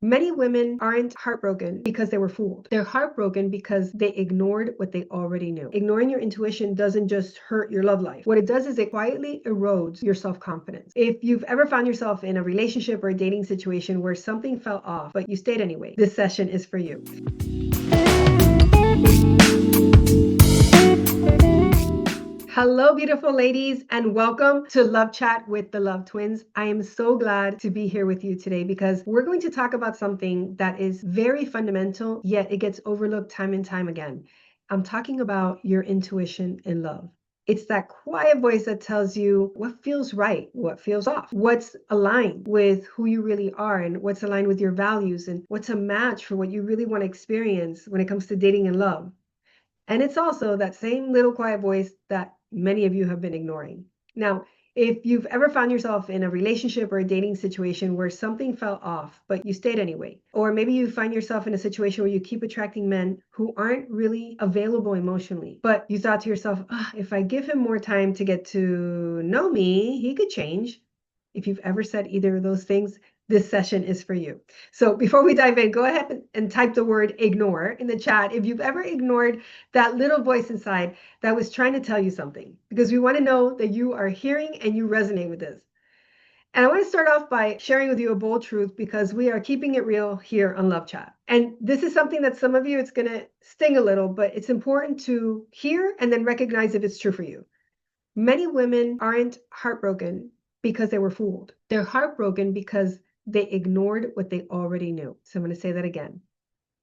Many women aren't heartbroken because they were fooled. They're heartbroken because they ignored what they already knew. Ignoring your intuition doesn't just hurt your love life. What it does is it quietly erodes your self-confidence. If you've ever found yourself in a relationship or a dating situation where something fell off, but you stayed anyway, this session is for you. Hello, beautiful ladies, and welcome to Love Chat with the Love Twins. I am so glad to be here with you today because we're going to talk about something that is very fundamental, yet it gets overlooked time and time again. I'm talking about your intuition in love. It's that quiet voice that tells you what feels right, what feels off, what's aligned with who you really are, and what's aligned with your values, and what's a match for what you really want to experience when it comes to dating and love. And it's also that same little quiet voice that many of you have been ignoring. Now, if you've ever found yourself in a relationship or a dating situation where something fell off, but you stayed anyway, or maybe you find yourself in a situation where you keep attracting men who aren't really available emotionally, but you thought to yourself, if I give him more time to get to know me, he could change. If you've ever said either of those things, this session is for you. So before we dive in, go ahead and type the word ignore in the chat if you've ever ignored that little voice inside that was trying to tell you something, because we want to know that you are hearing and you resonate with this. And I want to start off by sharing with you a bold truth because we are keeping it real here on Love Chat. And this is something that some of you, it's going to sting a little, but it's important to hear and then recognize if it's true for you. Many women aren't heartbroken because they were fooled. They're heartbroken because they ignored what they already knew. So I'm going to say that again.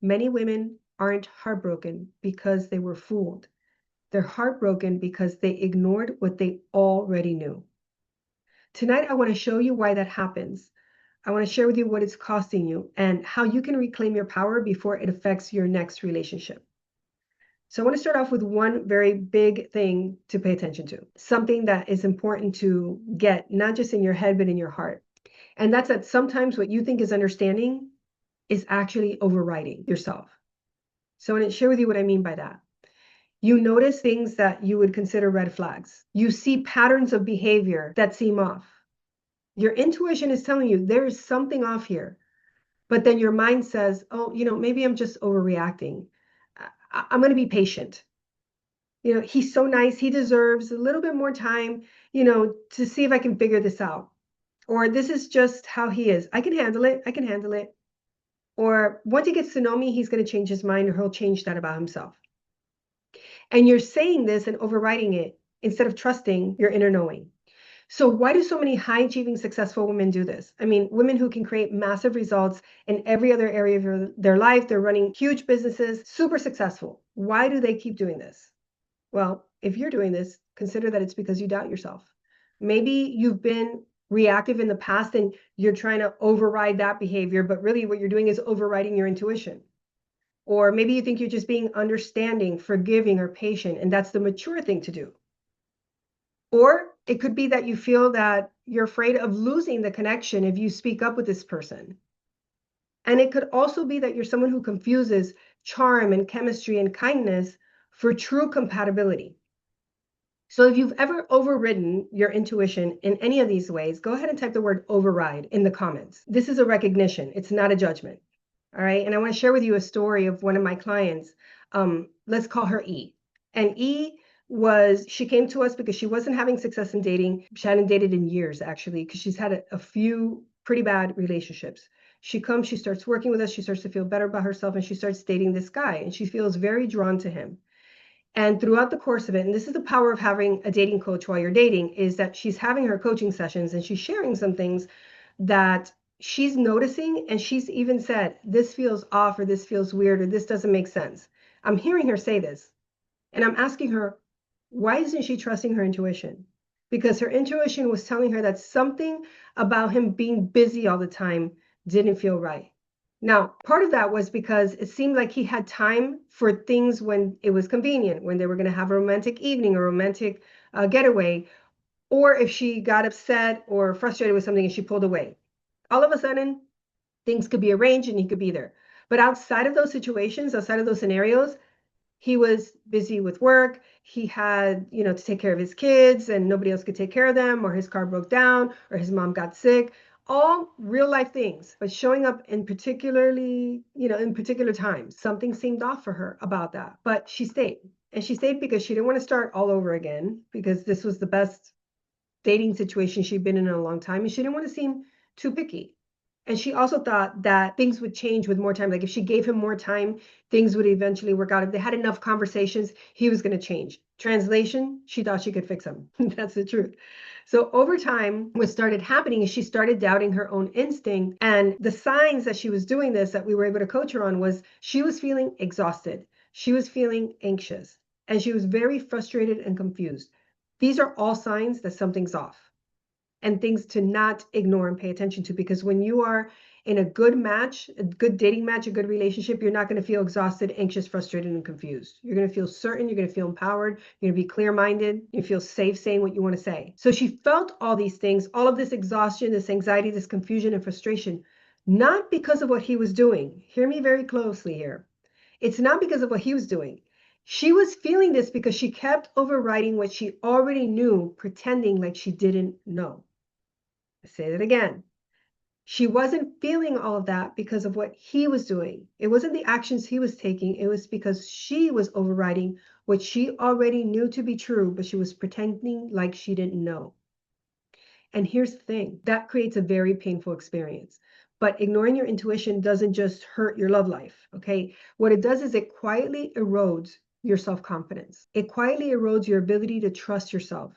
Many women aren't heartbroken because they were fooled. They're heartbroken because they ignored what they already knew. Tonight, I want to show you why that happens. I want to share with you what it's costing you and how you can reclaim your power before it affects your next relationship. So I want to start off with one very big thing to pay attention to, something that is important to get, not just in your head, but in your heart. And that's that sometimes what you think is understanding is actually overriding yourself. So I want to share with you what I mean by that. You notice things that you would consider red flags. You see patterns of behavior that seem off. Your intuition is telling you there is something off here. But then your mind says, oh, maybe I'm just overreacting. I'm going to be patient. He's so nice. He deserves a little bit more time, to see if I can figure this out. Or this is just how he is. I can handle it. I can handle it. Or once he gets to know me, he's going to change his mind or he'll change that about himself. And you're saying this and overriding it instead of trusting your inner knowing. So why do so many high achieving successful women do this? I mean, women who can create massive results in every other area of their life, they're running huge businesses, super successful. Why do they keep doing this? Well, if you're doing this, consider that it's because you doubt yourself. Maybe you've been reactive in the past and you're trying to override that behavior, but really what you're doing is overriding your intuition. Or maybe you think you're just being understanding, forgiving, or patient, and that's the mature thing to do. Or it could be that you feel that you're afraid of losing the connection if you speak up with this person. And it could also be that you're someone who confuses charm and chemistry and kindness for true compatibility. So if you've ever overridden your intuition in any of these ways, go ahead and type the word override in the comments. This is a recognition. It's not a judgment. All right. And I want to share with you a story of one of my clients. Let's call her E. And E she came to us because she wasn't having success in dating. She hadn't dated in years, actually, because she's had a few pretty bad relationships. She comes, she starts working with us, she starts to feel better about herself, and she starts dating this guy, and she feels very drawn to him. And throughout the course of it, and this is the power of having a dating coach while you're dating, is that she's having her coaching sessions and she's sharing some things that she's noticing. And she's even said, this feels off, or this feels weird, or this doesn't make sense. I'm hearing her say this. And I'm asking her, why isn't she trusting her intuition? Because her intuition was telling her that something about him being busy all the time didn't feel right. Now, part of that was because it seemed like he had time for things when it was convenient, when they were going to have a romantic evening or romantic getaway, or if she got upset or frustrated with something and she pulled away. All of a sudden, things could be arranged and he could be there. But outside of those situations, outside of those scenarios, he was busy with work. He had, to take care of his kids and nobody else could take care of them, or his car broke down, or his mom got sick. all real life things, but showing up in particularly, in particular times. Something seemed off for her about that, but she stayed. And she stayed because she didn't want to start all over again, because this was the best dating situation she'd been in a long time, and she didn't want to seem too picky. And she also thought that things would change with more time. Like if she gave him more time, things would eventually work out. If they had enough conversations, he was going to change. Translation, she thought she could fix him. That's the truth. So over time, what started happening is she started doubting her own instinct. And the signs that she was doing this, that we were able to coach her on, was she was feeling exhausted. She was feeling anxious. And she was very frustrated and confused. These are all signs that something's off, and things to not ignore and pay attention to, because when you are in a good match, a good dating match, a good relationship, you're not going to feel exhausted, anxious, frustrated, and confused. You're going to feel certain, you're going to feel empowered, you're going to be clear-minded, you feel safe saying what you want to say. So she felt all these things, all of this exhaustion, this anxiety, this confusion and frustration, not because of what he was doing. Hear me very closely here. It's not because of what he was doing. She was feeling this because she kept overriding what she already knew, pretending like she didn't know. I say that again. She wasn't feeling all of that because of what he was doing. It wasn't the actions he was taking. It was because she was overriding what she already knew to be true, but she was pretending like she didn't know. And here's the thing, that creates a very painful experience. But ignoring your intuition doesn't just hurt your love life, okay? What it does is it quietly erodes your self-confidence. It quietly erodes your ability to trust yourself,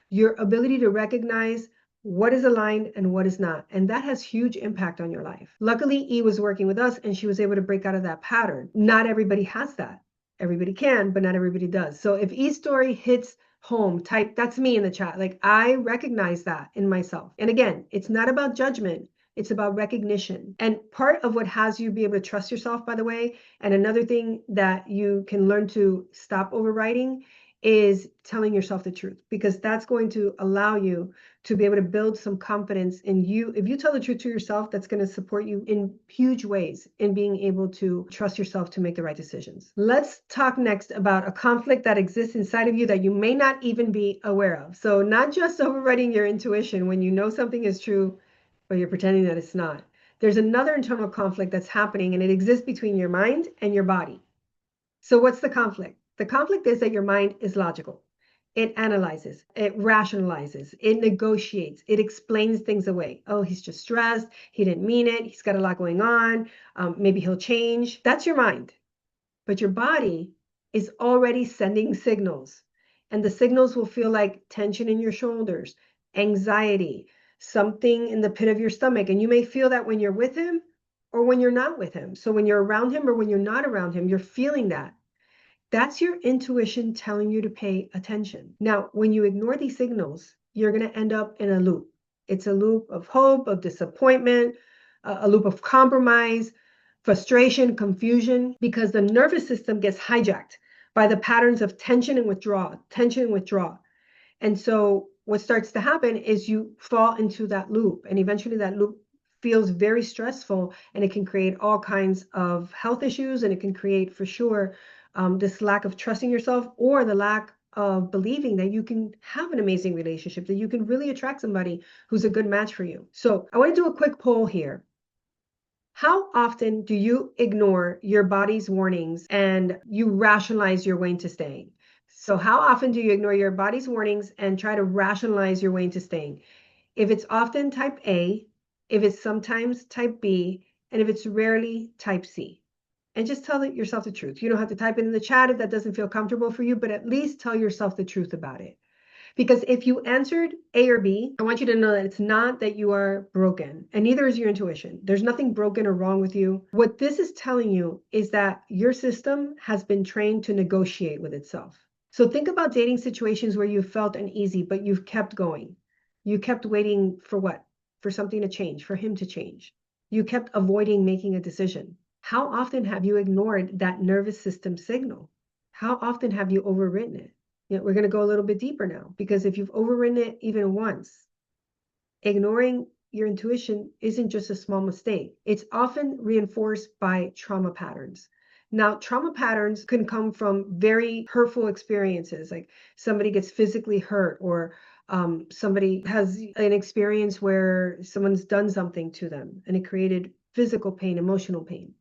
your ability to recognize what is aligned and what is not. And that has huge impact on your life. Luckily, E was working with us and she was able to break out of that pattern. Not everybody has that. Everybody can, but not everybody does. So if E's story hits home, type that's me in the chat. Like, I recognize that in myself. And again, it's not about judgment, it's about recognition. And part of what has you be able to trust yourself, by the way, and another thing that you can learn to stop overriding, is telling yourself the truth, because that's going to allow you to be able to build some confidence in you. If you tell the truth to yourself, that's going to support you in huge ways in being able to trust yourself to make the right decisions. Let's talk next about a conflict that exists inside of you that you may not even be aware of. So not just overriding your intuition when you know something is true, but you're pretending that it's not. There's another internal conflict that's happening, and it exists between your mind and your body. So what's the conflict? The conflict is that your mind is logical. It analyzes, it rationalizes, it negotiates, it explains things away. Oh, he's just stressed. He didn't mean it. He's got a lot going on. Maybe he'll change. That's your mind. But your body is already sending signals. And the signals will feel like tension in your shoulders, anxiety, something in the pit of your stomach. And you may feel that when you're with him or when you're not with him. So when you're around him or when you're not around him, you're feeling that. That's your intuition telling you to pay attention. Now, when you ignore these signals, you're going to end up in a loop. It's a loop of hope, of disappointment, a loop of compromise, frustration, confusion, because the nervous system gets hijacked by the patterns of tension and withdrawal, tension and withdrawal. And so what starts to happen is you fall into that loop, and eventually that loop feels very stressful, and it can create all kinds of health issues, and it can create, for sure, this lack of trusting yourself, or the lack of believing that you can have an amazing relationship, that you can really attract somebody who's a good match for you. So I want to do a quick poll here. How often do you ignore your body's warnings and you rationalize your way into staying? So how often do you ignore your body's warnings and try to rationalize your way into staying? If it's often, type A. If it's sometimes, type B. And if it's rarely, type C. And just tell yourself the truth. You don't have to type it in the chat if that doesn't feel comfortable for you, but at least tell yourself the truth about it. Because if you answered A or B, I want you to know that it's not that you are broken, and neither is your intuition. There's nothing broken or wrong with you. What this is telling you is that your system has been trained to negotiate with itself. So think about dating situations where you felt uneasy, but you've kept going. You kept waiting for what? For something to change, for him to change. You kept avoiding making a decision. How often have you ignored that nervous system signal? How often have you overwritten it? We're going to go a little bit deeper now, because if you've overridden it even once, ignoring your intuition isn't just a small mistake. It's often reinforced by trauma patterns. Now, trauma patterns can come from very hurtful experiences, like somebody gets physically hurt, or Somebody has an experience where someone's done something to them and it created physical pain, emotional pain.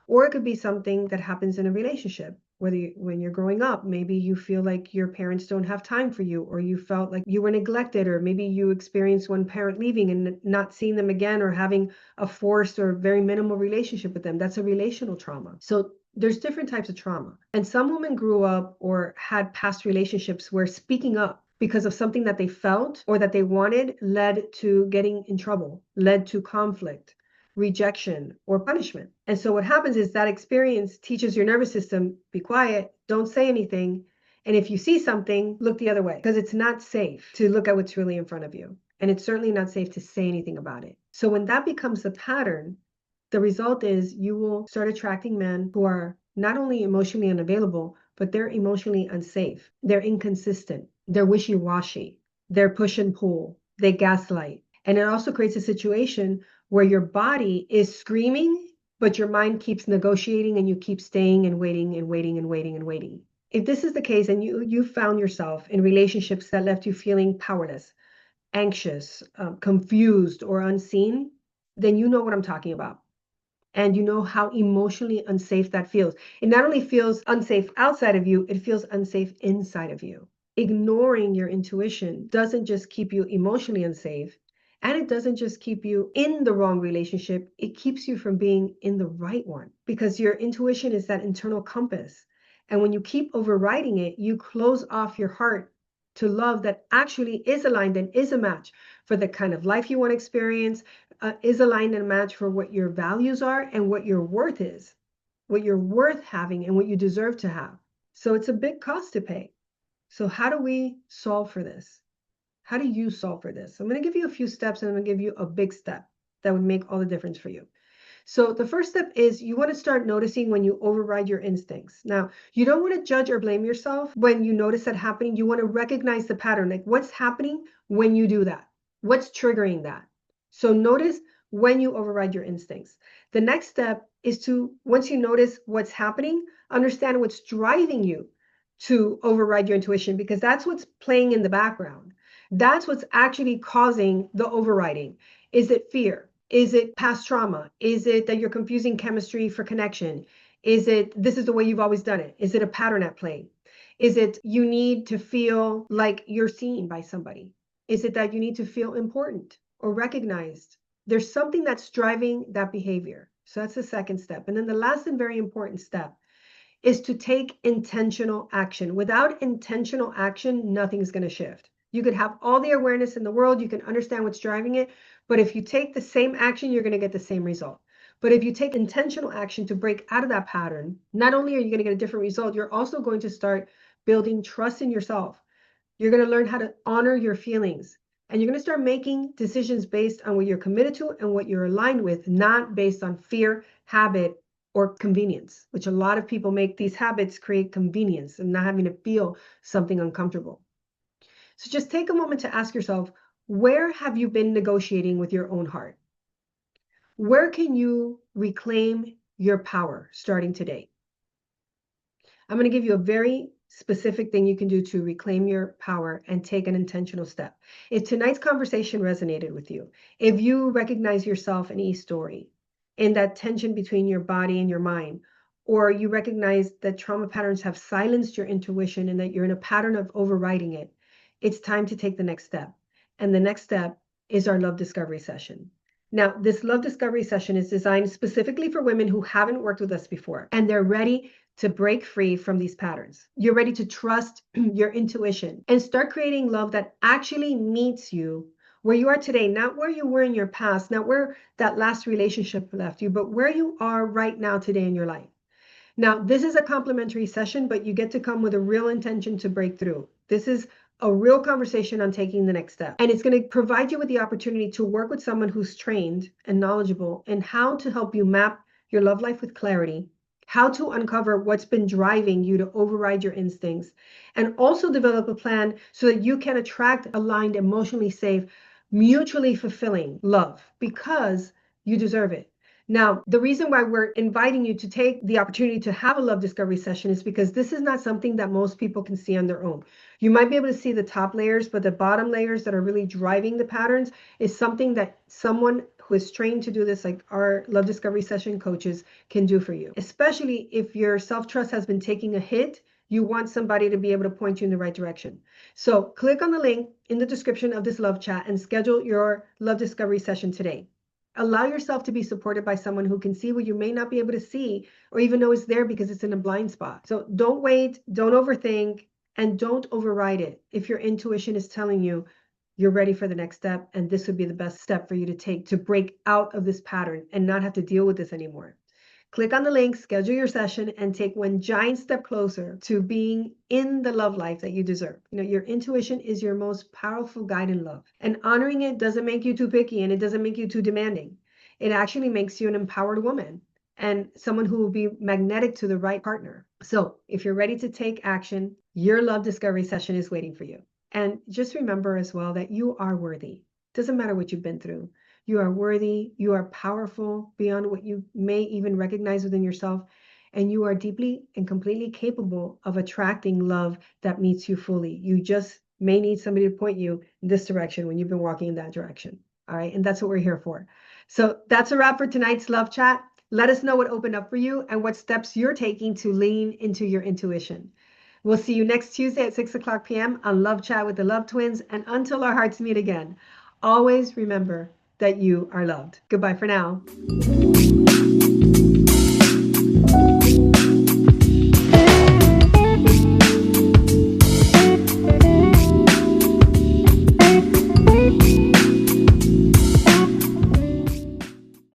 Or it could be something that happens in a relationship. When you're growing up, maybe you feel like your parents don't have time for you, or you felt like you were neglected, or maybe you experienced one parent leaving and not seeing them again, or having a forced or very minimal relationship with them. That's a relational trauma. So there's different types of trauma. And some women grew up or had past relationships where speaking up because of something that they felt or that they wanted led to getting in trouble, led to conflict, rejection, or punishment. And so what happens is that experience teaches your nervous system, be quiet, don't say anything. And if you see something, look the other way, because it's not safe to look at what's really in front of you. And it's certainly not safe to say anything about it. So when that becomes a pattern, the result is you will start attracting men who are not only emotionally unavailable, but they're emotionally unsafe. They're inconsistent. They're wishy-washy. They're push and pull. They gaslight. And it also creates a situation where your body is screaming, but your mind keeps negotiating and you keep staying and waiting and waiting and waiting and waiting. If this is the case and you found yourself in relationships that left you feeling powerless, anxious, confused, or unseen, then you know what I'm talking about. And you know how emotionally unsafe that feels. It not only feels unsafe outside of you, it feels unsafe inside of you. Ignoring your intuition doesn't just keep you emotionally unsafe, and it doesn't just keep you in the wrong relationship, it keeps you from being in the right one, because your intuition is that internal compass. And when you keep overriding it, you close off your heart to love that actually is aligned and is a match for the kind of life you want to experience, is aligned and match for what your values are and what your worth is, what you're worth having and what you deserve to have. So it's a big cost to pay. So how do we solve for this? How do you solve for this? I'm going to give you a few steps and I'm going to give you a big step that would make all the difference for you. So the first step is you want to start noticing when you override your instincts. Now, you don't want to judge or blame yourself when you notice that happening. You want to recognize the pattern, like what's happening when you do that? What's triggering that? So notice when you override your instincts. The next step is to, once you notice what's happening, understand what's driving you to override your intuition, because that's what's playing in the background. That's what's actually causing the overriding. Is it fear? Is it past trauma? Is it that you're confusing chemistry for connection? Is it this is the way you've always done it? Is it a pattern at play? Is it you need to feel like you're seen by somebody? Is it that you need to feel important or recognized? There's something that's driving that behavior. So that's the second step. And then the last and very important step is to take intentional action. Without intentional action, nothing's going to shift. You could have all the awareness in the world, you can understand what's driving it, but if you take the same action, you're going to get the same result. But if you take intentional action to break out of that pattern, not only are you going to get a different result, you're also going to start building trust in yourself. You're going to learn how to honor your feelings. And you're going to start making decisions based on what you're committed to and what you're aligned with, not based on fear, habit, or convenience, which a lot of people make these habits create convenience and not having to feel something uncomfortable. So just take a moment to ask yourself, where have you been negotiating with your own heart? Where can you reclaim your power starting today? I'm going to give you a very specific thing you can do to reclaim your power and take an intentional step. If tonight's conversation resonated with you, if you recognize yourself in each story, in that tension between your body and your mind, or you recognize that trauma patterns have silenced your intuition and that you're in a pattern of overriding it, it's time to take the next step. And the next step is our love discovery session. Now, this love discovery session is designed specifically for women who haven't worked with us before, and they're ready to break free from these patterns. You're ready to trust your intuition and start creating love that actually meets you where you are today, not where you were in your past, not where that last relationship left you, but where you are right now today in your life. Now, this is a complimentary session, but you get to come with a real intention to break through. This is a real conversation on taking the next step. And it's going to provide you with the opportunity to work with someone who's trained and knowledgeable in how to help you map your love life with clarity, how to uncover what's been driving you to override your instincts, and also develop a plan so that you can attract aligned, emotionally safe, mutually fulfilling love because you deserve it. Now, the reason why we're inviting you to take the opportunity to have a love discovery session is because this is not something that most people can see on their own. You might be able to see the top layers, but the bottom layers that are really driving the patterns is something that someone who is trained to do this, like our love discovery session coaches, can do for you. Especially if your self-trust has been taking a hit, you want somebody to be able to point you in the right direction. So click on the link in the description of this love chat and schedule your love discovery session today. Allow yourself to be supported by someone who can see what you may not be able to see or even know is there because it's in a blind spot. So don't wait, don't overthink, and don't override it. If your intuition is telling you you're ready for the next step, and this would be the best step for you to take to break out of this pattern and not have to deal with this anymore. Click on the link, schedule your session, and take one giant step closer to being in the love life that you deserve. You know, your intuition is your most powerful guide in love. And honoring it doesn't make you too picky and it doesn't make you too demanding. It actually makes you an empowered woman and someone who will be magnetic to the right partner. So if you're ready to take action, your love discovery session is waiting for you. And just remember as well that you are worthy. Doesn't matter what you've been through. You are worthy, you are powerful beyond what you may even recognize within yourself, and you are deeply and completely capable of attracting love that meets you fully. You just may need somebody to point you in this direction when you've been walking in that direction. All right, and that's what we're here for. So that's a wrap for tonight's love chat. Let us know what opened up for you and what steps you're taking to lean into your intuition. We'll see you next Tuesday at 6 o'clock p.m. on Love Chat with the Love Twins. And until our hearts meet again, always remember that you are loved. Goodbye for now.